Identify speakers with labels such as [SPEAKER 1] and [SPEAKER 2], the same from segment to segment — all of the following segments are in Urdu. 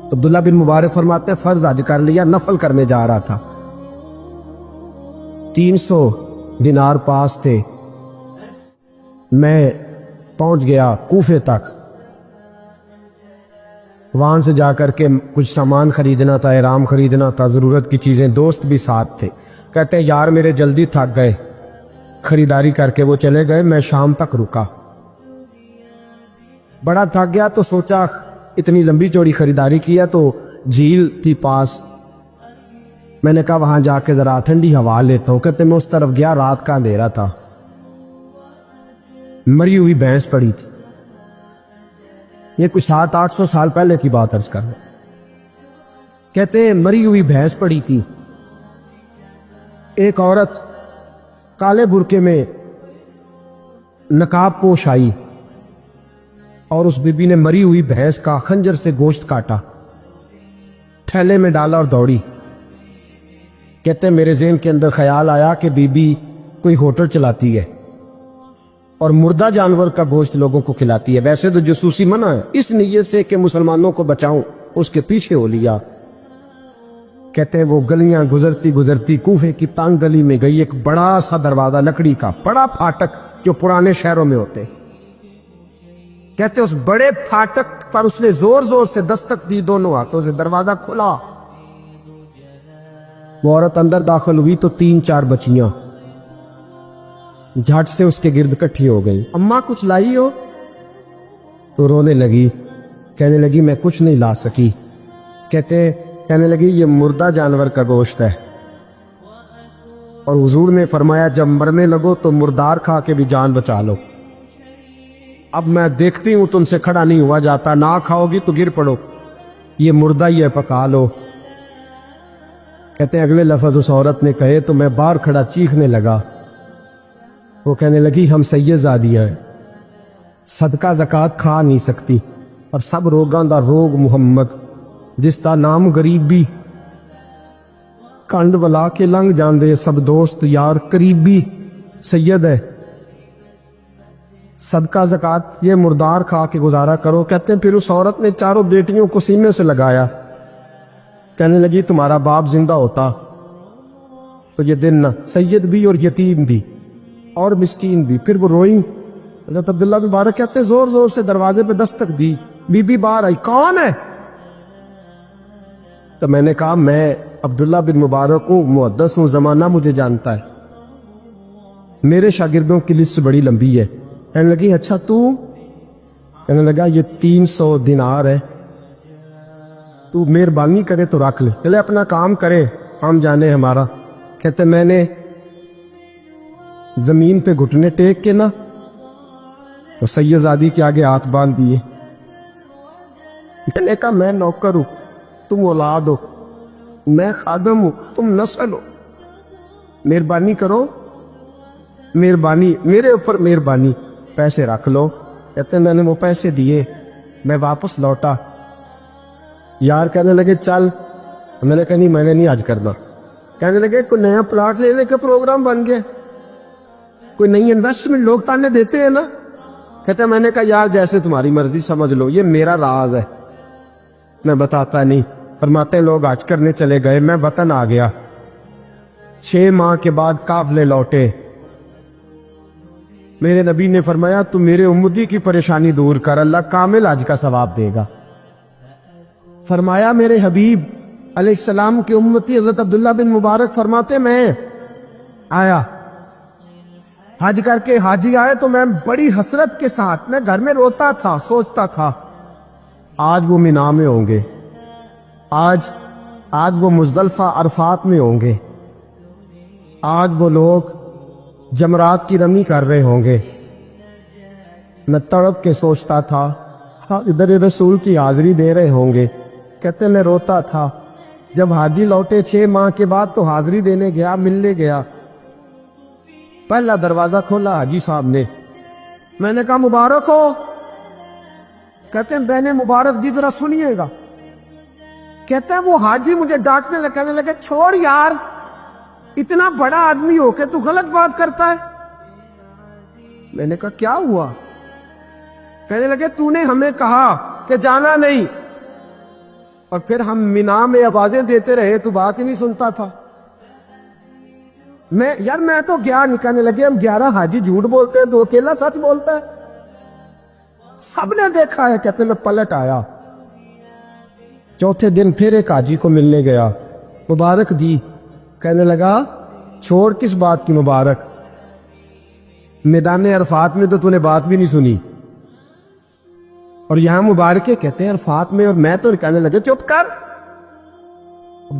[SPEAKER 1] تو عبداللہ بن مبارک فرماتے ہیں فرض حج کر لیا، نفل کرنے جا رہا تھا، 300 دینار پاس تھے، میں پہنچ گیا کوفے تک، وہاں سے جا کر کے کچھ سامان خریدنا تھا، احرام خریدنا تھا، ضرورت کی چیزیں، دوست بھی ساتھ تھے، کہتے ہیں یار میرے جلدی تھک گئے، خریداری کر کے وہ چلے گئے، میں شام تک رکا، بڑا تھک گیا تو سوچا اتنی لمبی چوڑی خریداری کیا تو جھیل تھی پاس، میں نے کہا وہاں جا کے ذرا ٹھنڈی ہوا لیتا ہوں، کہتے میں اس طرف گیا، رات کا اندھیرا تھا، مری ہوئی بھینس پڑی تھی، یہ کچھ 700-800 سال پہلے کی بات عرض کر رہا ہوں، کہتے ہیں مری ہوئی بھینس پڑی تھی، ایک عورت کالے برقعے میں نقاب پوش آئی اور اس بی بی نے مری ہوئی بھینس کا خنجر سے گوشت کاٹا، تھیلے میں ڈالا اور دوڑی، کہتے ہیں میرے ذہن کے اندر خیال آیا کہ بی بی کوئی ہوٹل چلاتی ہے اور مردہ جانور کا گوشت لوگوں کو کھلاتی ہے، ویسے تو جاسوسی منع ہے، اس نیت سے کہ مسلمانوں کو بچاؤں اس کے پیچھے ہو لیا۔ کہتے ہیں وہ گلیاں گزرتی گزرتی کوفے کی تنگ گلی میں گئی، ایک بڑا سا دروازہ لکڑی کا، بڑا پھاٹک جو پرانے شہروں میں ہوتے، کہتے اس بڑے پھاٹک پر اس نے زور زور سے دستک دی، دونوں ہاتھوں سے دروازہ کھلا، وہ عورت اندر داخل ہوئی تو 3-4 بچیاں جھٹ سے اس کے گرد اکٹھی ہو گئی، اماں کچھ لائی ہو؟ تو رونے لگی، کہنے لگی میں کچھ نہیں لا سکی، کہنے لگی یہ مردہ جانور کا گوشت ہے، اور حضور نے فرمایا جب مرنے لگو تو مردار کھا کے بھی جان بچا لو، اب میں دیکھتی ہوں تم سے کھڑا نہیں ہوا جاتا، نہ کھاؤ گی تو گر پڑو، یہ مردہ ہی ہے پکا لو۔ کہتے ہیں اگلے لفظ اس عورت نے کہے تو میں باہر کھڑا چیخنے لگا، وہ کہنے لگی ہم سید زادیاں ہیں، صدقہ زکوٰۃ کھا نہیں سکتی، اور سب روگاں دا روگ محمد جس دا نام غریبی، کنڈ ولا کے لنگ جاندے سب دوست یار قریبی، سید ہے، صدقہ زکوٰۃ یہ مردار کھا کے گزارا کرو۔ کہتے ہیں پھر اس عورت نے چاروں بیٹیوں کو سینے سے لگایا، کہنے لگی تمہارا باپ زندہ ہوتا تو یہ دن نہ، سید بھی اور یتیم بھی اور مسکین بھی۔ پھر وہ روئیں، حضرت عبداللہ بن مبارک کہتے ہیں زور زور سے دروازے پہ دستک دی، بی بی باہر آئی، کون ہے؟ تو میں نے کہا میں عبداللہ بن مبارک ہوں، محدث ہوں، زمانہ مجھے جانتا ہے، میرے شاگردوں کی لسٹ بڑی لمبی ہے۔ کہنے لگی اچھا تو؟ کہنے لگا یہ 300 دینار ہے، تو مہربانی کرے تو رکھ لے، چلے اپنا کام کرے، ہم جانے ہمارا۔ کہتے میں نے زمین پہ گھٹنے ٹیک کے نا تو سید زادی کے آگے ہاتھ باندھ دیے، میں نے کہا میں نوکر ہوں، تم اولاد ہو، میں خادم ہوں، تم نسل ہو، مہربانی کرو، مہربانی میرے اوپر مہربانی، پیسے رکھ لو۔ کہتے ہیں میں نے وہ پیسے دیے، میں واپس لوٹا، یار کہنے لگے چل، میں نے کہا نہیں میں نے نہیں آج کرنا، کہنے لگے کوئی نیا پلاٹ لینے کا پروگرام بن گیا، کوئی نئی انویسٹمنٹ لوگ تانے دیتے ہیں نا۔ کہتے ہیں میں نے کہا یار جیسے تمہاری مرضی سمجھ لو، یہ میرا راز ہے، میں بتاتا نہیں۔ فرماتے ہیں لوگ حج کرنے چلے گئے، میں وطن آ گیا، 6 ماہ کے بعد قافلے لوٹے، میرے نبی نے فرمایا تو میرے امتی کی پریشانی دور کر، اللہ کامل حج کا ثواب دے گا۔ فرمایا میرے حبیب علیہ السلام کی امتی حضرت عبداللہ بن مبارک فرماتے میں آیا حج کر کے، حاجی آئے تو میں بڑی حسرت کے ساتھ، میں گھر میں روتا تھا، سوچتا تھا آج وہ مینا میں ہوں گے، آج وہ مزدلفہ عرفات میں ہوں گے، آج وہ لوگ جمرات کی رمی کر رہے ہوں گے۔ میں تڑپ کے سوچتا تھا ادھر رسول کی حاضری دے رہے ہوں گے۔ کہتے میں روتا تھا، جب حاجی لوٹے 6 ماہ کے بعد تو حاضری دینے گیا، ملنے گیا، پہلا دروازہ کھولا حاجی صاحب نے، میں نے کہا مبارک ہو؟ کہتے ہیں بہن مبارک دی ذرا سنیے گا۔ کہتے ہیں وہ حاجی مجھے ڈانٹنے لگے، کہنے لگے چھوڑ یار، اتنا بڑا آدمی ہو کے تو غلط بات کرتا ہے۔ میں نے کہا کیا ہوا؟ کہنے لگے تو نے ہمیں کہا کہ جانا نہیں، اور پھر ہم مینا میں آوازیں دیتے رہے تو بات ہی نہیں سنتا تھا. میں تو گیا نکلنے لگے, ہم 11 حاجی جھوٹ بولتے ہیں تو اکیلا سچ بولتا ہے. سب نے دیکھا ہے. کہتے میں پلٹ آیا. چوتھے دن پھر ایک حاجی کو ملنے گیا, مبارک دی. کہنے لگا چھوڑ کس بات کی مبارک, میدان عرفات میں تو نے بات بھی نہیں سنی, اور یہاں مبارکے کہتے ہیں عرفات میں. اور میں تو کہنے لگے چپ کر,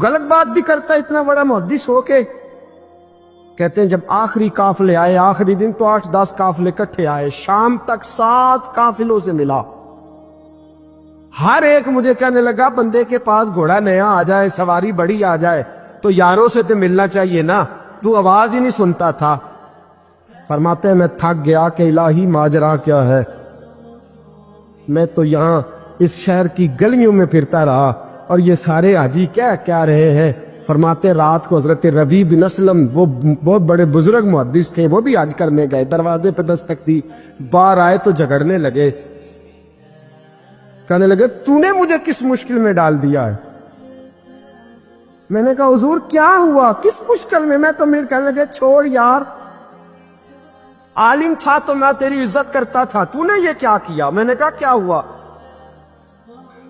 [SPEAKER 1] غلط بات بھی کرتا ہے اتنا بڑا محدث ہو کے. کہتے ہیں جب آخری قافلے آئے, آخری دن تو 8-10 قافلے اکٹھے آئے, شام تک 7 قافلوں سے ملا. ہر ایک مجھے کہنے لگا بندے کے پاس گھوڑا نیا آ جائے, سواری بڑی آ جائے تو یاروں سے تو ملنا چاہیے نا, تو آواز ہی نہیں سنتا تھا. فرماتے ہیں میں تھک گیا کہ الہی ماجرا کیا ہے. میں تو یہاں اس شہر کی گلیوں میں پھرتا رہا اور یہ سارے حاجی کیا رہے ہیں. فرماتے رات کو حضرت ربیع بن اسلم, وہ بہت بڑے بزرگ محدث تھے, وہ بھی حج کرنے گئے. دروازے پہ دستک دی, باہر آئے تو جھگڑنے لگے. کہنے لگے تو نے مجھے کس مشکل میں ڈال دیا ہے. میں نے کہا حضور کیا ہوا, کس مشکل میں. میں تو کہنے لگے چھوڑ یار, عالم تھا تو میں تیری عزت کرتا تھا, تو نے یہ کیا کیا. میں نے کہا کیا ہوا.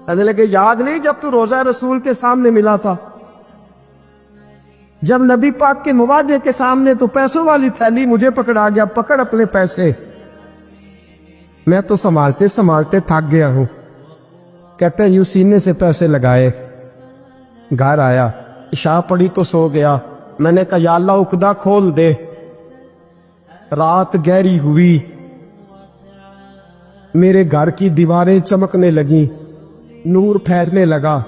[SPEAKER 1] کہنے لگے یاد نہیں جب تو روضہ رسول کے سامنے ملا تھا, جب نبی پاک کے مواجہ کے سامنے تو پیسوں والی تھیلی مجھے پکڑا گیا, پکڑ اپنے پیسے. میں تو سنبھالتے سنبھالتے تھک گیا ہوں. کہتے ہیں یوں سینے سے پیسے لگائے, گھر آیا, عشاء پڑی تو سو گیا. میں نے کہا یا اللہ عقدہ کھول دے. رات گہری ہوئی, میرے گھر کی دیواریں چمکنے لگیں, نور پھیرنے لگا,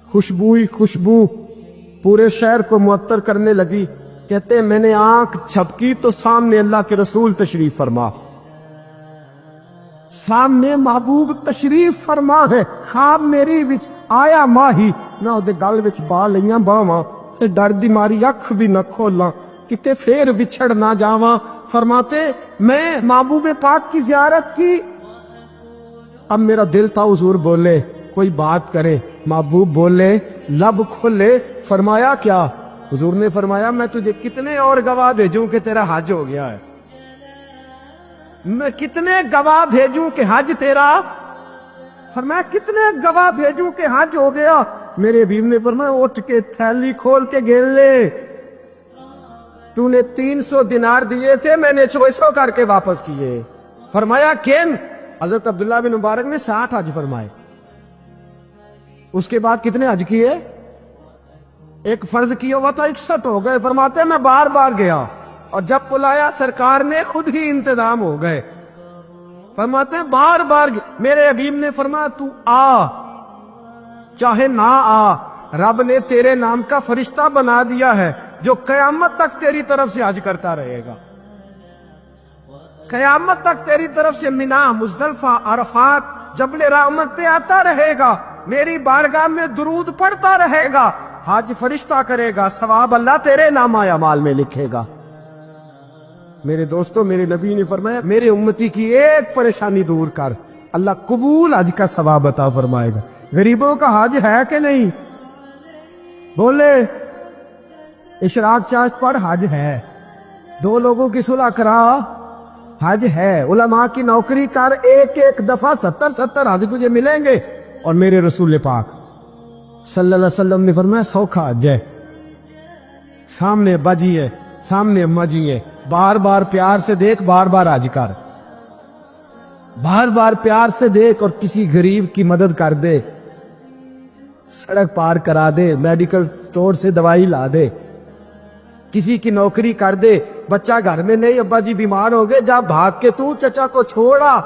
[SPEAKER 1] خوشبو ہی خوشبو پورے شہر کو معطر کرنے لگی. کہتے ہیں میں نے آنکھ جھپکی تو سامنے اللہ کے رسول تشریف فرما, سامنے محبوب تشریف فرما ہے. خواب میری وچ آیا ماہی, نہ اودے گل وچ با لئیاں باواں, ڈر دی ماری اکھ بھی نہ کھولاں, کتے پھر وچھڑ نہ جاواں. فرماتے میں محبوب پاک کی زیارت کی. اب میرا دل تھا حضور بولے, کوئی بات کرے. محبوب بولے, لب کھلے. فرمایا کیا. حضور نے فرمایا میں تجھے کتنے اور گواہ بھیجوں کہ تیرا حج ہو گیا ہے. میں کتنے گواہ بھیجوں کہ حج تیرا. فرمایا کتنے گواہ بھیجوں کہ حج ہو گیا. میرے حبیب نے فرمایا اٹھ کے تھیلی کھول کے گن لے, تو نے 300 دینار دیے تھے, میں نے 600 کر کے واپس کیے. فرمایا کن. حضرت عبداللہ بن مبارک نے 60 حج فرمائے. اس کے بعد کتنے حج کیے, ایک فرض کیا ہوا تھا 61 ہو گئے. فرماتے میں بار بار گیا اور جب بلایا سرکار نے خود ہی انتظام ہو گئے. فرماتے ہیں بار بار میرے حبیب نے فرمایا تو آ چاہے نہ آ, رب نے تیرے نام کا فرشتہ بنا دیا ہے جو قیامت تک تیری طرف سے حج کرتا رہے گا. قیامت تک تیری طرف سے مینا, مزدلفہ, عرفات, جبل رحمت پہ آتا رہے گا, میری بارگاہ میں درود پڑھتا رہے گا, حج فرشتہ کرے گا, ثواب اللہ تیرے نامہ اعمال میں لکھے گا. میرے دوستو, میرے نبی نے فرمایا میرے امتی کی ایک پریشانی دور کر, اللہ قبول حج کا ثواب عطا فرمائے گا. غریبوں کا حج ہے کہ نہیں, بولے اشراق چاشت پڑھ, حج ہے. 2 لوگوں کی صلح کرا, حج ہے. علماء کی نوکری کر, ایک دفعہ 70 حج تجھے ملیں گے. اور میرے رسول پاک صلی اللہ علیہ وسلم نے فرمایا سوکھا حج ہے, سامنے بجی ہے, سامنے مجی ہے, بار بار پیار سے دیکھ, بار بار حج کر, بار بار پیار سے دیکھ, اور کسی غریب کی مدد کر دے, سڑک پار کرا دے, میڈیکل سٹور سے دوائی لا دے, کسی کی نوکری کر دے. بچہ گھر میں نہیں, ابا جی بیمار ہو گئے, جا بھاگ کے تو چچا کو چھوڑا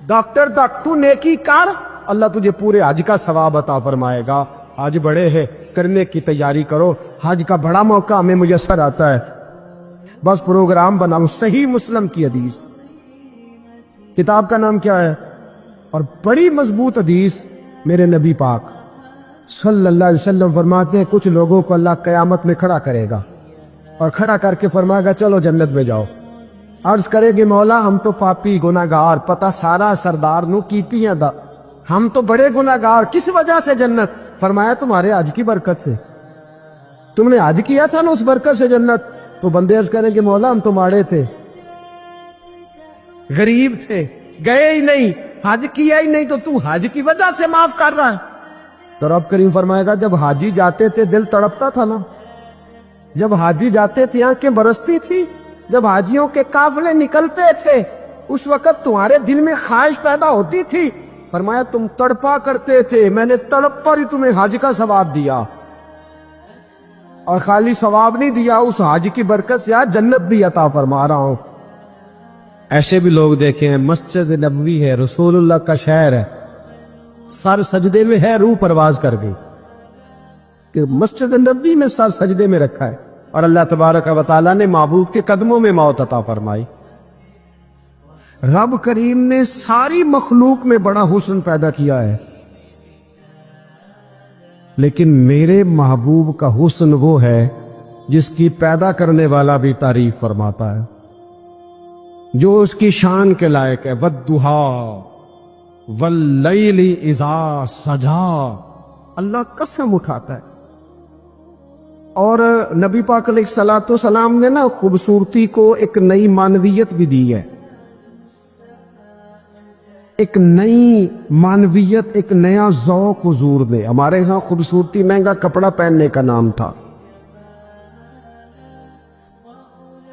[SPEAKER 1] ڈاکٹر تک, تو نیکی کر, اللہ تجھے پورے حج کا ثواب عطا فرمائے گا. حج بڑے ہیں, کرنے کی تیاری کرو. حج کا بڑا موقع ہمیں میسر آتا ہے, بس پروگرام بناؤ. صحیح مسلم کی حدیث, کتاب کا نام کیا ہے, اور بڑی مضبوط حدیث. میرے نبی پاک صلی اللہ علیہ وسلم فرماتے ہیں کچھ لوگوں کو اللہ قیامت میں کھڑا کرے گا, اور کھڑا کر کے فرمائے گا چلو جنت میں جاؤ. عرض کرے گی مولا ہم تو پاپی گناہگار, پتہ سارا سردار نو کیتیاں دا, ہم تو بڑے گناہگار، کس وجہ سے جنت؟ فرمایا تمہارے حج کی برکت سے، تم نے حج کیا تھا نا، اس برکت سے جنت۔ تو بندے عرض کریں کہ مولا ہم تو ماڑے تھے، غریب تھے، گئے ہی نہیں، حج کیا ہی نہیں، تو حج کی وجہ سے معاف کر رہا ہے؟ تو رب کریم فرمائے گا جب حاجی جاتے تھے دل تڑپتا تھا نا، جب حاجی جاتے تھے آنکھیں برستی تھی، جب حاجیوں کے قافلے نکلتے تھے اس وقت تمہارے دل میں خواہش پیدا ہوتی تھی، فرمایا تم تڑپا کرتے تھے، میں نے تڑپ پر ہی تمہیں حج کا ثواب دیا، اور خالی ثواب نہیں دیا، اس حج کی برکت سے آج جنت بھی عطا فرما رہا ہوں۔ ایسے بھی لوگ دیکھے ہیں، مسجد نبوی ہے، رسول اللہ کا شہر ہے، سر سجدے میں ہے، روح پرواز کر گئی کہ مسجد نبوی میں سر سجدے میں رکھا ہے، اور اللہ تبارک و تعالیٰ نے محبوب کے قدموں میں موت عطا فرمائی۔ رب کریم نے ساری مخلوق میں بڑا حسن پیدا کیا ہے، لیکن میرے محبوب کا حسن وہ ہے جس کی پیدا کرنے والا بھی تعریف فرماتا ہے، جو اس کی شان کے لائق ہے۔ وَالضُّحَىٰ وَاللَّيْلِ إِذَا سَجَىٰ، اللہ قسم اٹھاتا ہے۔ اور نبی پاک علیہ الصلوۃ والسلام نے نا خوبصورتی کو ایک نئی معنویت بھی دی ہے، ایک نئی معنویت، ایک نیا ذوق حضور نے۔ ہمارے ہاں خوبصورتی مہنگا کپڑا پہننے کا نام تھا،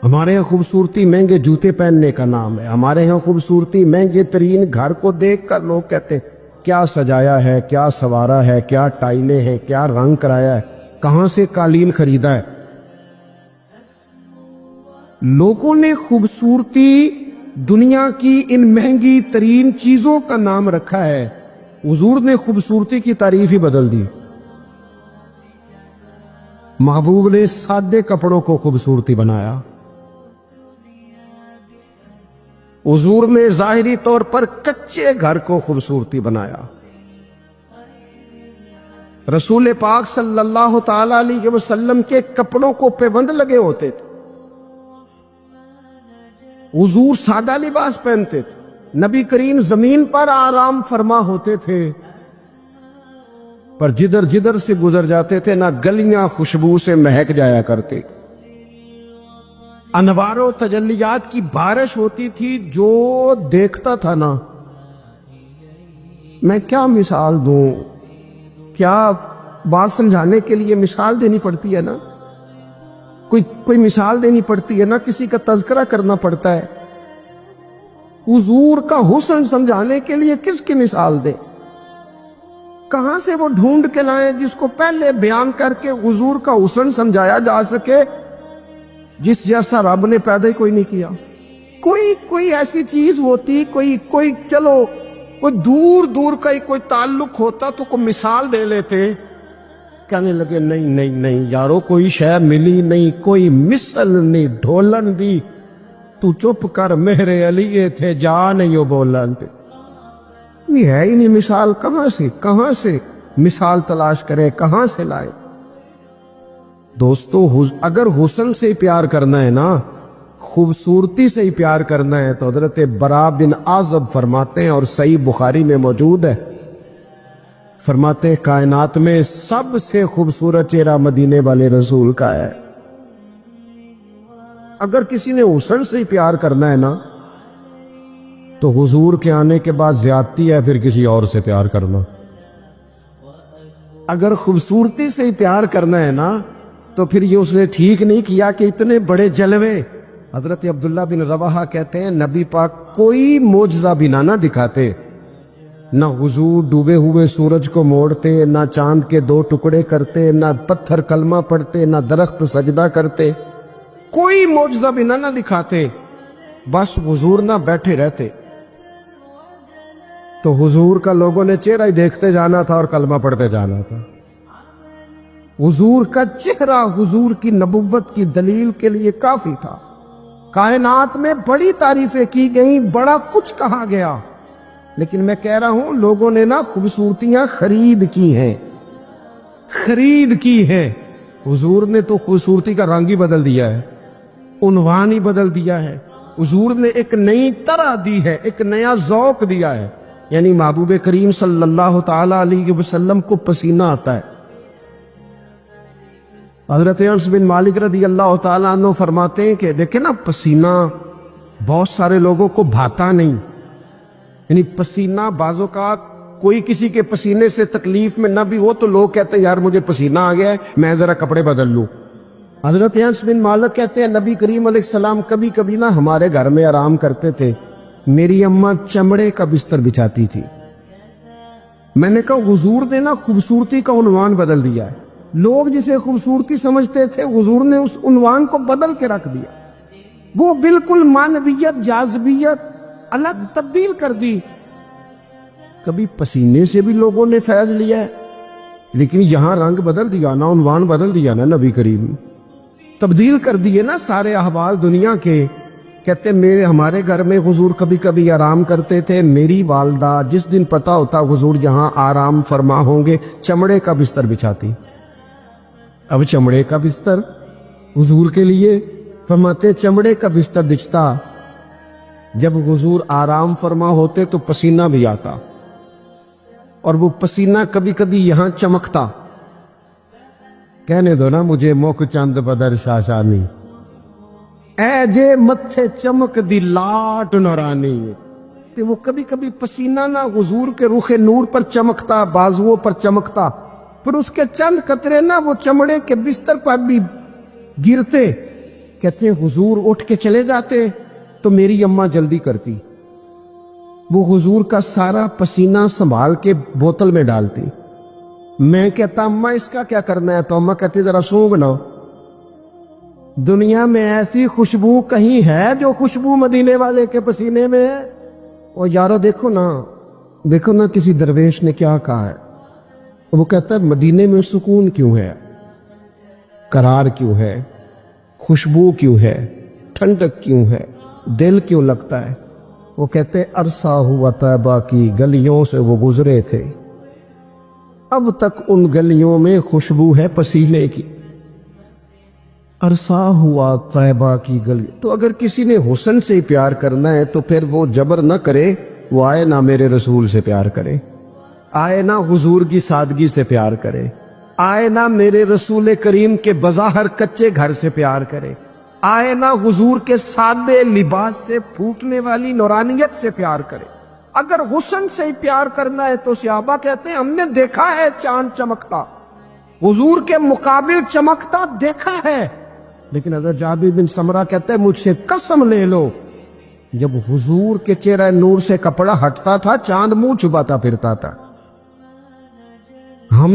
[SPEAKER 1] ہمارے ہاں خوبصورتی مہنگے جوتے پہننے کا نام ہے، ہمارے ہاں خوبصورتی مہنگے ترین گھر کو دیکھ کر لوگ کہتے ہیں کیا سجایا ہے، کیا سوارا ہے، کیا ٹائلیں ہیں، کیا رنگ کرایا ہے، کہاں سے قالین خریدا ہے۔ لوگوں نے خوبصورتی دنیا کی ان مہنگی ترین چیزوں کا نام رکھا ہے، حضور نے خوبصورتی کی تعریف ہی بدل دی۔ محبوب نے سادے کپڑوں کو خوبصورتی بنایا، حضور نے ظاہری طور پر کچے گھر کو خوبصورتی بنایا۔ رسول پاک صلی اللہ تعالی علیہ وسلم کے کپڑوں کو پیوند لگے ہوتے تھے، حضور سادہ لباس پہنتے تھے، نبی کریم زمین پر آرام فرما ہوتے تھے، پر جدھر جدھر سے گزر جاتے تھے نہ گلیاں خوشبو سے مہک جایا کرتے، انوار و تجلیات کی بارش ہوتی تھی، جو دیکھتا تھا نا، میں کیا مثال دوں، کیا بات سمجھانے کے لیے مثال دینی پڑتی ہے نا، کوئی مثال دینی پڑتی ہے نا، کسی کا تذکرہ کرنا پڑتا ہے۔ حضور کا حسن سمجھانے کے لیے کس کی مثال دیں، کہاں سے وہ ڈھونڈ کے لائیں جس کو پہلے بیان کر کے حضور کا حسن سمجھایا جا سکے، جس جیسا رب نے پیدا ہی کوئی نہیں کیا۔ کوئی ایسی چیز ہوتی، کوئی چلو کوئی دور دور کا ہی کوئی تعلق ہوتا تو کوئی مثال دے لیتے، کہنے لگے نہیں یارو کوئی شے ملی نہیں، کوئی مثل نہیں ڈھولن دی، تو چپ کر مہر علی تھے جا نہیں ہو بولن تے، یہ ہے ہی نہیں مثال، کہاں سے مثال تلاش کرے، کہاں سے لائے۔ دوستو اگر حسن سے پیار کرنا ہے نا، خوبصورتی سے ہی پیار کرنا ہے، تو حضرت برا بن عازب فرماتے ہیں، اور صحیح بخاری میں موجود ہے، فرماتے ہیں کائنات میں سب سے خوبصورت چہرہ مدینے والے رسول کا ہے۔ اگر کسی نے حسن سے ہی پیار کرنا ہے نا، تو حضور کے آنے کے بعد زیادتی ہے پھر کسی اور سے پیار کرنا۔ اگر خوبصورتی سے ہی پیار کرنا ہے نا، تو پھر یہ اس نے ٹھیک نہیں کیا کہ اتنے بڑے جلوے۔ حضرت عبداللہ بن رواحہ کہتے ہیں نبی پاک کوئی معجزہ بھی نہ دکھاتے، نہ حضور ڈوبے ہوئے سورج کو موڑتے، نہ چاند کے 2 ٹکڑے کرتے، نہ پتھر کلمہ پڑھتے، نہ درخت سجدہ کرتے، کوئی معجزہ بھی نہ دکھاتے، بس حضور نہ بیٹھے رہتے، تو حضور کا لوگوں نے چہرہ ہی دیکھتے جانا تھا اور کلمہ پڑھتے جانا تھا۔ حضور کا چہرہ حضور کی نبوت کی دلیل کے لیے کافی تھا۔ کائنات میں بڑی تعریفیں کی گئیں، بڑا کچھ کہا گیا، لیکن میں کہہ رہا ہوں لوگوں نے نا خوبصورتیاں خرید کی ہیں۔ حضور نے تو خوبصورتی کا رنگ ہی بدل دیا ہے، عنوان ہی بدل دیا ہے، حضور نے ایک نئی طرح دی ہے، ایک نیا ذوق دیا ہے۔ یعنی محبوب کریم صلی اللہ تعالی علیہ وسلم کو پسینہ آتا ہے۔ حضرت انس بن مالک رضی اللہ تعالیٰ عنہ فرماتے ہیں کہ دیکھیں نا، پسینہ بہت سارے لوگوں کو بھاتا نہیں، یعنی پسینہ بعض اوقات کوئی کسی کے پسینے سے تکلیف میں نہ بھی ہو تو لوگ کہتے ہیں یار مجھے پسینہ آ گیا ہے، میں ذرا کپڑے بدل لوں۔ حضرت انس بن مالک کہتے ہیں نبی کریم علیہ السلام کبھی کبھی نا ہمارے گھر میں آرام کرتے تھے، میری اماں چمڑے کا بستر بچھاتی تھی۔ میں نے کہا حضور نے نا خوبصورتی کا عنوان بدل دیا ہے، لوگ جسے خوبصورتی سمجھتے تھے حضور نے اس عنوان کو بدل کے رکھ دیا، وہ بالکل معنویت جاذبیت الگ تبدیل کر دی۔ کبھی پسینے سے بھی لوگوں نے فیض لیا ہے، لیکن یہاں رنگ بدل دیا نا، عنوان بدل دیا نا، نبی کریم تبدیل کر دیے نا سارے احوال دنیا کے۔ کہتے ہمارے گھر میں حضور کبھی کبھی آرام کرتے تھے، میری والدہ جس دن پتہ ہوتا حضور یہاں آرام فرما ہوں گے چمڑے کا بستر بچھاتی۔ اب چمڑے کا بستر حضور کے لیے، فرماتے چمڑے کا بستر بچھتا، جب حضور آرام فرما ہوتے تو پسینہ بھی آتا، اور وہ پسینہ کبھی کبھی یہاں چمکتا۔ کہنے دو نا مجھے موک چند بدر شاشانی، اے جے متھے چمک دی لاٹ نورانی، کہ وہ کبھی کبھی پسینہ نہ حضور کے رخ نور پر چمکتا، بازوؤں پر چمکتا، پھر اس کے چند قطرے نہ وہ چمڑے کے بستر پر بھی گرتے۔ کہتے ہیں حضور اٹھ کے چلے جاتے تو میری اماں جلدی کرتی، وہ حضور کا سارا پسینہ سنبھال کے بوتل میں ڈالتی۔ میں کہتا اماں اس کا کیا کرنا ہے، تو اماں کہتی ذرا سونگھ لو۔ دنیا میں ایسی خوشبو کہیں ہے جو خوشبو مدینے والے کے پسینے میں ہے؟ اور یارو دیکھو نا کسی درویش نے کیا کہا ہے، وہ کہتا ہے مدینے میں سکون کیوں ہے، قرار کیوں ہے، خوشبو کیوں ہے، ٹھنڈک کیوں ہے، دل کیوں لگتا ہے؟ وہ کہتے عرصہ ہوا طیبہ کی گلیوں سے وہ گزرے تھے، اب تک ان گلیوں میں خوشبو ہے پسینے کی۔ عرصہ ہوا طیبہ کی گلی، تو اگر کسی نے حسن سے پیار کرنا ہے تو پھر وہ جبر نہ کرے، وہ آئے نہ میرے رسول سے پیار کرے، آئے نہ حضور کی سادگی سے پیار کرے، آئے نہ میرے رسول کریم کے بظاہر کچے گھر سے پیار کرے، آئے نہ حضور کے سادے لباس سے پھوٹنے والی نورانیت سے پیار کرے۔ اگر حسن سے ہی پیار کرنا ہے تو صحابہ کہتے ہیں ہم نے دیکھا ہے چاند چمکتا، حضور کے مقابل چمکتا دیکھا ہے، لیکن حضرت جابر بن سمرہ کہتے ہیں مجھ سے قسم لے لو جب حضور کے چہرہ نور سے کپڑا ہٹتا تھا چاند منہ چھپاتا پھرتا تھا۔ ہم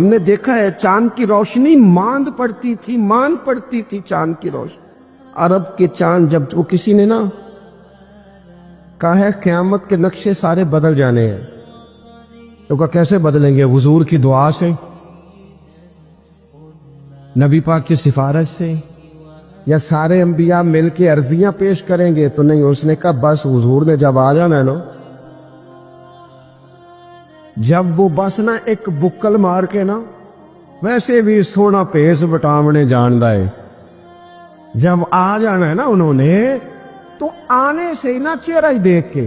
[SPEAKER 1] نے دیکھا ہے چاند کی روشنی ماند پڑتی تھی چاند کی روشنی۔ عرب کے چاند جب وہ کسی نے نا کہا ہے قیامت کے نقشے سارے بدل جانے ہیں، تو کہا کیسے بدلیں گے؟ حضور کی دعا سے، نبی پاک کی سفارش سے، یا سارے انبیاء مل کے عرضیاں پیش کریں گے؟ تو نہیں، اس نے کہا بس حضور نے جب آ جانا ہے نا، جب وہ بس نا ایک بکل مار کے نا، ویسے بھی سونا پیس بٹامنے جاندہ ہے، جب آ جانا ہے نا انہوں نے، تو آنے سے ہی نا چہرہ ہی دیکھ کے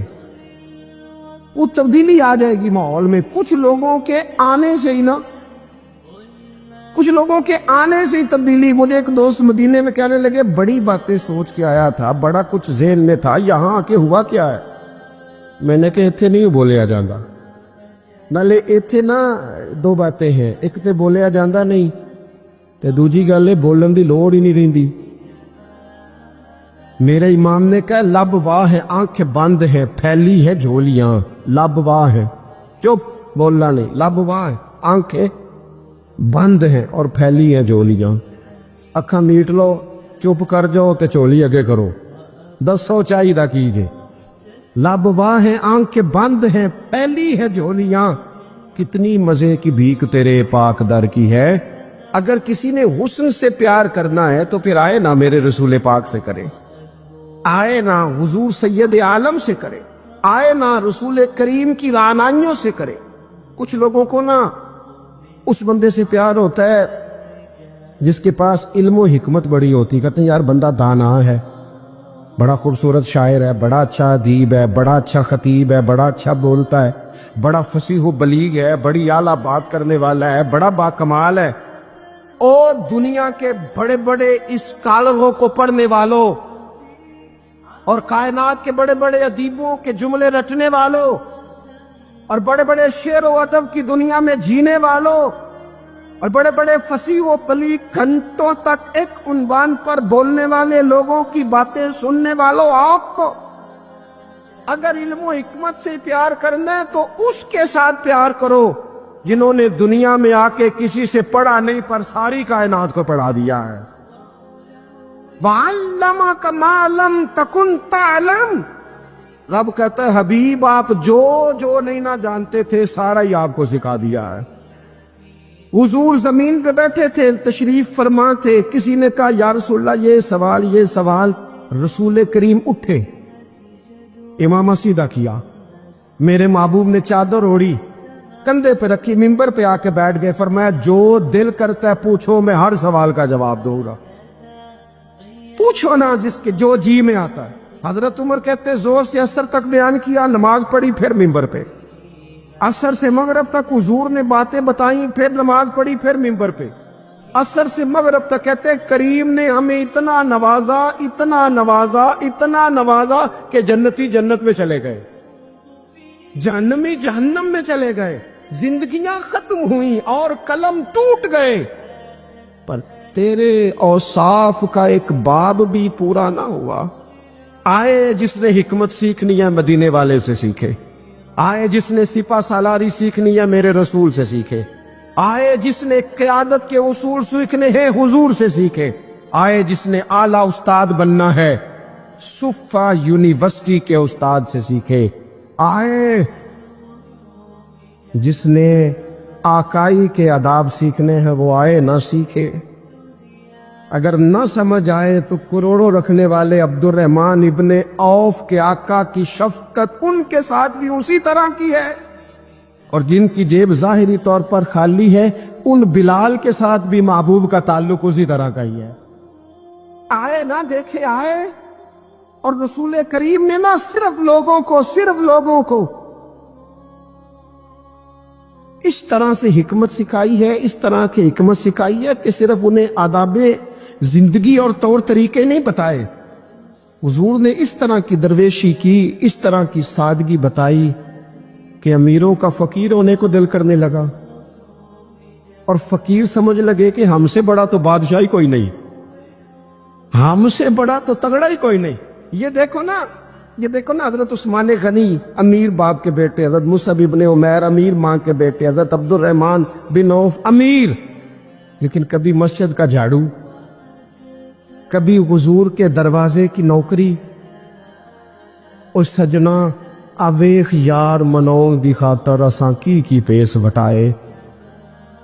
[SPEAKER 1] وہ تبدیلی آ جائے گی ماحول میں۔ کچھ لوگوں کے آنے سے ہی تبدیلی۔ مجھے ایک دوست مدینے میں کہنے لگے بڑی باتیں سوچ کے آیا تھا، بڑا کچھ ذہن میں تھا، یہاں آ کے ہوا کیا ہے؟ میں نے کہا اتنے نہیں بولیا جاندہ، نالے اتنے نا دو باتیں ہیں، ایک تے بولیا جاندہ نہیں تے دوجی گل ہے بولن دی لوڑ ہی نہیں رہندی۔ میرے امام نے کہا لب واہ ہے آنکھ بند ہے پھیلی ہے جھولیاں، لب واہ ہے، چپ بولنا نہیں، لب واہ ہے آنکھیں بند ہیں اور پھیلی ہیں جھولیاں۔ اکھاں میٹ لو، چپ کر جاؤ تے چولی اگے کرو، دسو چاہیے کیجے۔ لب واہ ہے آنکھیں بند ہیں پھیلی ہے جھولیاں، کتنی مزے کی بھیک تیرے پاک در کی ہے۔ اگر کسی نے حسن سے پیار کرنا ہے تو پھر آئے نہ میرے رسول پاک سے کرے، آئے نہ حضور سید عالم سے کرے، آئے نہ رسول کریم کی رعنائیوں سے کرے۔ کچھ لوگوں کو نا اس بندے سے پیار ہوتا ہے جس کے پاس علم و حکمت بڑی ہوتی، کہتے ہیں یار بندہ دانا ہے، بڑا خوبصورت شاعر ہے، بڑا اچھا ادیب ہے، بڑا اچھا خطیب ہے، بڑا اچھا بولتا ہے، بڑا فصیح و بلیغ ہے، بڑی اعلیٰ بات کرنے والا ہے، بڑا باکمال ہے، اور دنیا کے بڑے بڑے اسکالروں کو پڑھنے والوں اور کائنات کے بڑے بڑے ادیبوں کے جملے رٹنے والوں اور بڑے بڑے شعر و ادب کی دنیا میں جینے والوں اور بڑے بڑے فصیح و بلیغ گھنٹوں تک ایک عنوان پر بولنے والے لوگوں کی باتیں سننے والوں، آپ کو اگر علم و حکمت سے پیار کرنا ہے تو اس کے ساتھ پیار کرو جنہوں نے دنیا میں آ کے کسی سے پڑھا نہیں پر ساری کائنات کو پڑھا دیا ہے۔ وَعَلَّمَكَ مَا لَمْ تَكُنْ تَعْلَمْ، رب کہتا ہے حبیب آپ جو نہیں نہ جانتے تھے سارا ہی آپ کو سکھا دیا ہے۔ حضور زمین پہ بیٹھے تھے، تشریف فرما تھے، کسی نے کہا یا رسول اللہ یہ سوال، رسول کریم اٹھے، امامہ سیدھا کیا، میرے محبوب نے چادر اوڑھی، کندھے پہ رکھی، منبر پہ آ کے بیٹھ گئے، فرمایا جو دل کرتا ہے پوچھو، میں ہر سوال کا جواب دوں گا، پوچھو نا جس کے جو جی میں آتا ہے۔ حضرت عمر کہتے زور سے عصر تک بیان کیا، نماز پڑھی، پھر منبر پہ، عصر سے مغرب تک حضور نے باتیں بتائیں، پھر نماز پڑھی، پھر منبر پہ، عصر سے مغرب تک کہتے کریم نے ہمیں اتنا نوازا کہ جنتی جنت میں چلے گئے، جہنمی جہنم میں چلے گئے، زندگیاں ختم ہوئیں اور قلم ٹوٹ گئے، پر تیرے اوصاف کا ایک باب بھی پورا نہ ہوا۔ آئے جس نے حکمت سیکھنی ہے مدینے والے سے سیکھے، آئے جس نے سپہ سالاری سیکھنی ہے میرے رسول سے سیکھے، آئے جس نے قیادت کے اصول سیکھنے ہیں حضور سے سیکھے، آئے جس نے اعلیٰ استاد بننا ہے صفہ یونیورسٹی کے استاد سے سیکھے، آئے جس نے آقائی کے آداب سیکھنے ہیں وہ آئے نہ سیکھے۔ اگر نہ سمجھ آئے تو کروڑوں رکھنے والے عبد الرحمن ابن عوف کے آقا کی شفقت ان کے ساتھ بھی اسی طرح کی ہے، اور جن کی جیب ظاہری طور پر خالی ہے ان بلال کے ساتھ بھی محبوب کا تعلق اسی طرح کا ہی ہے۔ آئے نہ دیکھے آئے، اور رسول کریم نے نہ صرف لوگوں کو اس طرح سے حکمت سکھائی ہے، اس طرح کی حکمت سکھائی ہے کہ صرف انہیں آداب زندگی اور طور طریقے نہیں بتائے، حضور نے اس طرح کی درویشی کی، اس طرح کی سادگی بتائی کہ امیروں کا فقیر ہونے کو دل کرنے لگا، اور فقیر سمجھ لگے کہ ہم سے بڑا تو بادشاہی کوئی نہیں، ہم سے بڑا تو تگڑا ہی کوئی نہیں۔ یہ دیکھو نا حضرت عثمان غنی امیر باپ کے بیٹے، حضرت مصعب ابن عمیر امیر ماں کے بیٹے، حضرت عبد الرحمن بن عوف امیر، لیکن کبھی مسجد کا جھاڑو، کبھی حضور کے دروازے کی نوکری۔ اور سجنا اویخ یار منوں دی خاطر اساں کی پیس وٹائے،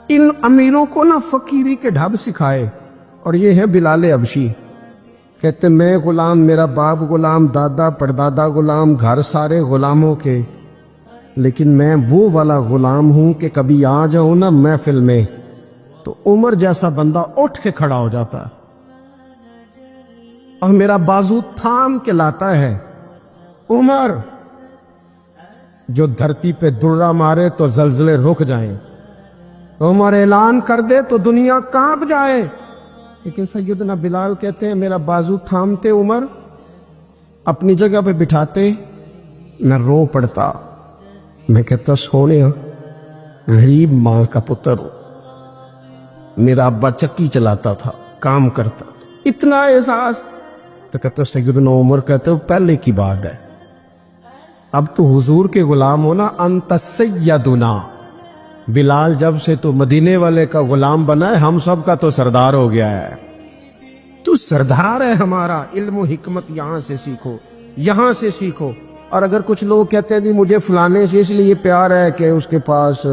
[SPEAKER 1] ان امیروں کو نہ فقیری کے ڈھب سکھائے۔ اور یہ ہے بلال حبشی، کہتے میں غلام، میرا باپ غلام، دادا پردادا غلام، گھر سارے غلاموں کے، لیکن میں وہ والا غلام ہوں کہ کبھی آ جاؤں نا محفل میں تو عمر جیسا بندہ اٹھ کے کھڑا ہو جاتا ہے اور میرا بازو تھام کے لاتا ہے۔ عمر جو دھرتی پہ درہ مارے تو زلزلے رک جائیں، عمر اعلان کر دے تو دنیا کانپ جائے، لیکن سیدنا بلال کہتے ہیں میرا بازو تھامتے عمر، اپنی جگہ پہ بٹھاتے، میں رو پڑتا، میں کہتا سونے غریب ماں کا پتر ہوں، میرا ابا چکی چلاتا تھا، کام کرتا تھا، اتنا احساس۔ تو کہتا سیدنا عمر کہتے ہو پہلے کی بات ہے، اب تو حضور کے غلام ہونا، انت سیدنا بلال، جب سے تو مدینے والے کا غلام بنا ہے ہم سب کا تو سردار ہو گیا ہے، تو سردار ہے ہمارا۔ علم و حکمت یہاں سے سیکھو، یہاں سے سیکھو۔ اور اگر کچھ لوگ کہتے ہیں جی مجھے فلانے سے اس لیے پیار ہے کہ اس کے پاس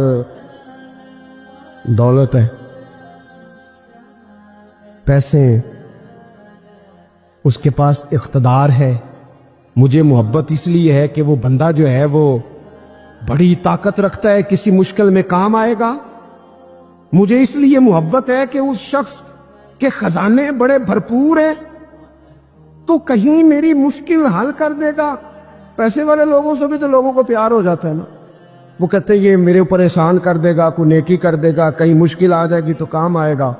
[SPEAKER 1] دولت ہے، پیسے ہیں، اس کے پاس اقتدار ہے، مجھے محبت اس لیے ہے کہ وہ بندہ جو ہے وہ بڑی طاقت رکھتا ہے، کسی مشکل میں کام آئے گا، مجھے اس لیے محبت ہے کہ اس شخص کے خزانے بڑے بھرپور ہیں، تو کہیں میری مشکل حل کر دے گا۔ پیسے والے لوگوں سے بھی تو لوگوں کو پیار ہو جاتا ہے نا، وہ کہتے ہیں یہ میرے اوپر احسان کر دے گا، کوئی نیکی کر دے گا، کہیں مشکل آ جائے گی تو کام آئے گا۔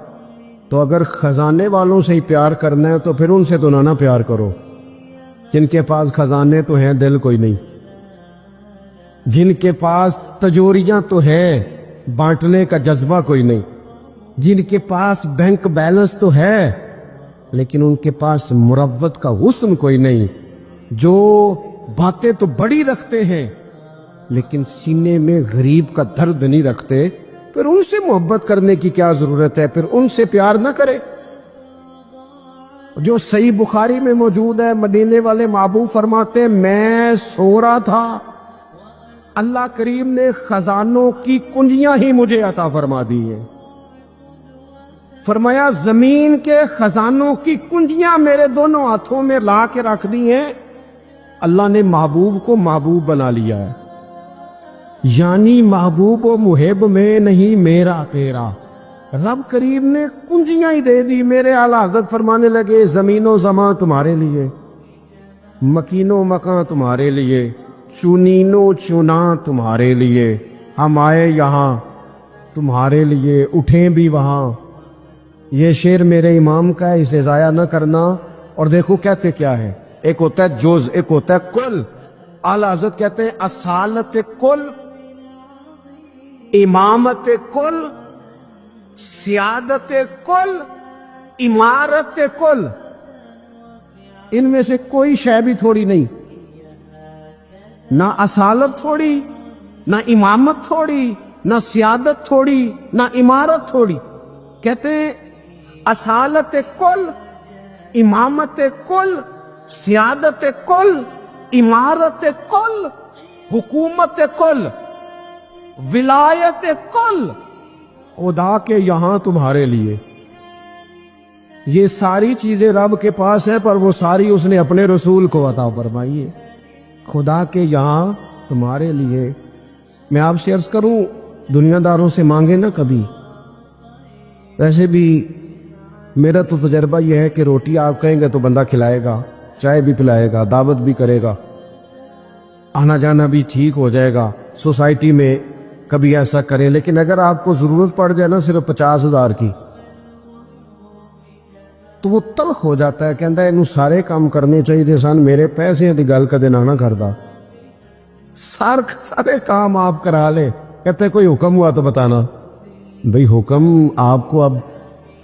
[SPEAKER 1] تو اگر خزانے والوں سے ہی پیار کرنا ہے تو پھر ان سے تو نہ پیار کرو، جن کے پاس خزانے تو ہیں دل کوئی نہیں، جن کے پاس تجوریاں تو ہے بانٹنے کا جذبہ کوئی نہیں، جن کے پاس بینک بیلنس تو ہے لیکن ان کے پاس مروت کا حسن کوئی نہیں، جو باتیں تو بڑی رکھتے ہیں لیکن سینے میں غریب کا درد نہیں رکھتے، پھر ان سے محبت کرنے کی کیا ضرورت ہے؟ پھر ان سے پیار نہ کرے۔ جو صحیح بخاری میں موجود ہے، مدینے والے محبوب فرماتے ہیں میں سو رہا تھا، اللہ کریم نے خزانوں کی کنجیاں ہی مجھے عطا فرما دی ہیں۔ فرمایا زمین کے خزانوں کی کنجیاں میرے دونوں ہاتھوں میں لا کے رکھ دی ہیں، اللہ نے محبوب کو محبوب بنا لیا ہے، یعنی محبوب و محب میں نہیں میرا تیرا، رب کریم نے کنجیاں ہی دے دی۔ میرے اعلیٰ حضرت فرمانے لگے زمین و زمان تمہارے لیے، مکین و مکان تمہارے لیے، چنین و چنا تمہارے لیے، ہم آئے یہاں تمہارے لیے، اٹھیں بھی وہاں۔ یہ شعر میرے امام کا ہے، اسے ضائع نہ کرنا۔ اور دیکھو کہتے کیا ہے، ایک ہوتا ہے جز، ایک ہوتا ہے کل۔ اعلیٰ حضرت کہتے ہیں اصالت کل، امامت کل، سیادت کل، امارت کل، ان میں سے کوئی شے بھی تھوڑی نہیں، نہ اصالت تھوڑی، نہ امامت تھوڑی، نہ سیادت تھوڑی، نہ عمارت تھوڑی۔ کہتے ہیں اصالت کل، امامت کل، سیادت کل، عمارت کل، حکومت کل، ولایت کل خدا کے یہاں تمہارے لیے۔ یہ ساری چیزیں رب کے پاس ہے، پر وہ ساری اس نے اپنے رسول کو عطا فرمائی ہے، خدا کے یہاں تمہارے لیے۔ میں آپ سے عرض کروں، دنیا داروں سے مانگے نہ کبھی۔ ویسے بھی میرا تو تجربہ یہ ہے کہ روٹی آپ کہیں گے تو بندہ کھلائے گا، چائے بھی پلائے گا، دعوت بھی کرے گا، آنا جانا بھی ٹھیک ہو جائے گا، سوسائٹی میں کبھی ایسا کرے۔ لیکن اگر آپ کو ضرورت پڑ جائے نا صرف 50,000 کی، تو وہ تلخ ہو جاتا ہے، کہتا ہے انہوں سارے کام کرنے چاہیے تھے سن، میرے پیسے دی گل کدے نہ کردا، سارے کام آپ کرا لے۔ کہتے ہیں کوئی حکم ہوا تو بتانا۔ بھئی حکم آپ کو اب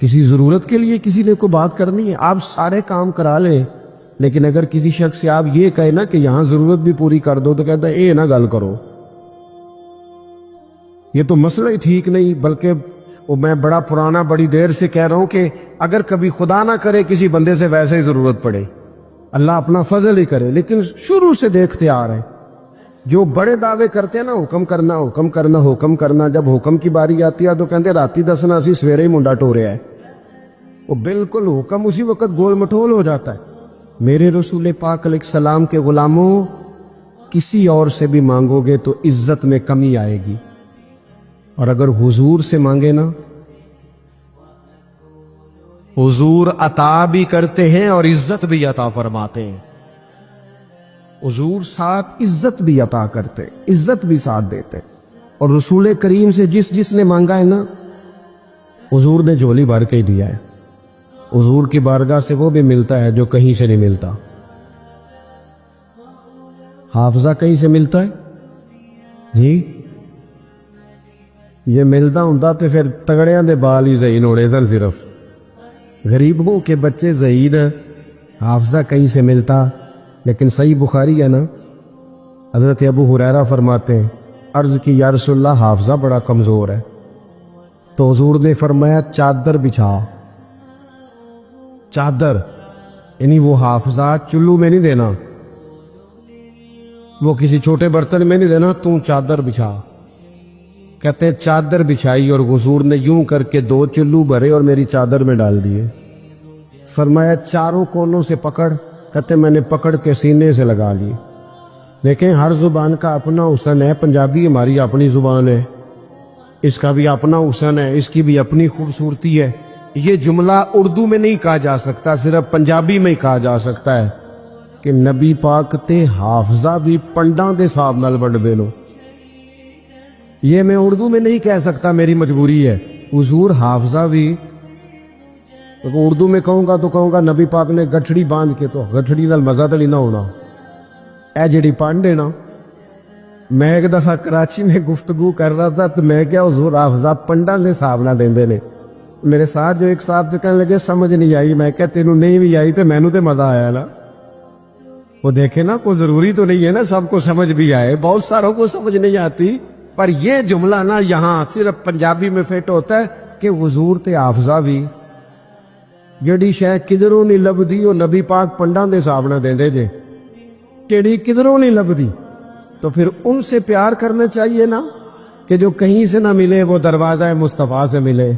[SPEAKER 1] کسی ضرورت کے لیے کسی نے کوئی بات کرنی ہے، آپ سارے کام کرا لیں، لیکن اگر کسی شخص سے آپ یہ کہیں نا کہ یہاں ضرورت بھی پوری کر دو، تو کہتا ہے اے نہ گل کرو، یہ تو مسئلہ ہی ٹھیک نہیں۔ بلکہ میں بڑا پرانا بڑی دیر سے کہہ رہا ہوں کہ اگر کبھی خدا نہ کرے کسی بندے سے ویسے ہی ضرورت پڑے، اللہ اپنا فضل ہی کرے، لیکن شروع سے دیکھتے آ رہے ہیں جو بڑے دعوے کرتے ہیں نا، حکم کرنا حکم کرنا حکم کرنا، جب حکم کی باری آتی ہے تو کہتے راتی دسنا اسی سویرے ہی منڈا ٹوریا ہے، وہ بالکل حکم اسی وقت گول مٹول ہو جاتا ہے۔ میرے رسول پاک علیہ السلام کے غلاموں، کسی اور سے بھی مانگو گے تو عزت میں کمی آئے گی، اور اگر حضور سے مانگے نا، حضور عطا بھی کرتے ہیں اور عزت بھی عطا فرماتے ہیں۔ حضور ساتھ عزت بھی عطا کرتے، عزت بھی ساتھ دیتے، اور رسول کریم سے جس نے مانگا ہے نا، حضور نے جھولی بھر کے ہی دیا ہے۔ حضور کی بارگاہ سے وہ بھی ملتا ہے جو کہیں سے نہیں ملتا۔ حافظہ کہیں سے ملتا ہے جی؟ یہ ملتا ہوں تو پھر تگڑیاں دے بال ہی زہین اڑے در، صرف غریبوں کے بچے زہید، حافظہ کہیں سے ملتا۔ لیکن صحیح بخاری ہے نا، حضرت ابو ہریرہ فرماتے ہیں عرض کی یا رسول اللہ حافظہ بڑا کمزور ہے، تو حضور نے فرمایا چادر بچھا۔ چادر یعنی وہ حافظہ چلو میں نہیں دینا، وہ کسی چھوٹے برتن میں نہیں دینا، تو چادر بچھا۔ کہتے ہیں چادر بچھائی اور حضور نے یوں کر کے 2 چلو بھرے اور میری چادر میں ڈال دیے۔ فرمایا چاروں کونوں سے پکڑ، کہتے میں نے پکڑ کے سینے سے لگا لی۔ دیکھیں ہر زبان کا اپنا حسن ہے، پنجابی ہماری اپنی زبان ہے، اس کا بھی اپنا حسن ہے، اس کی بھی اپنی خوبصورتی ہے۔ یہ جملہ اردو میں نہیں کہا جا سکتا، صرف پنجابی میں ہی کہا جا سکتا ہے کہ نبی پاک تے حافظہ بھی پنڈاں دے حساب نال بنڈدے نو۔ یہ میں اردو میں نہیں کہہ سکتا، میری مجبوری ہے۔ حضور حافظہ بھی اردو میں کہوں گا تو کہوں گا نبی پاک نے گٹھڑی باندھ کے، تو گٹھڑی نال مزہ تو نہیں نہ ہونا۔ اے جڑی پنڈ ہے نا، میں ایک دفعہ کراچی میں گفتگو کر رہا تھا تو میں کیا حضور حافظہ پنڈاں دے حساب نہ دیندے نے۔ میرے ساتھ جو ایک صاحب جو کہنے لگے سمجھ نہیں آئی، میں کہا تینوں نہیں بھی آئی تو مینوں تے مزہ آیا نا۔ وہ دیکھیں نا، کوئی ضروری تو نہیں ہے نا سب کو سمجھ بھی آئے، بہت ساروں کو سمجھ نہیں آتی، پر یہ جملہ نا یہاں صرف پنجابی میں فٹ ہوتا ہے کہ حضور تے حافظہ بھی جڑی شے کدھروں نہیں لبدی، وہ نبی پاک پنڈاں دے حساب نہ دیندے جے، کیڑی کدھروں نہیں لبدی، تو پھر ان سے پیار کرنا چاہیے نا، کہ جو کہیں سے نہ ملے وہ دروازہ مصطفیٰ سے ملے۔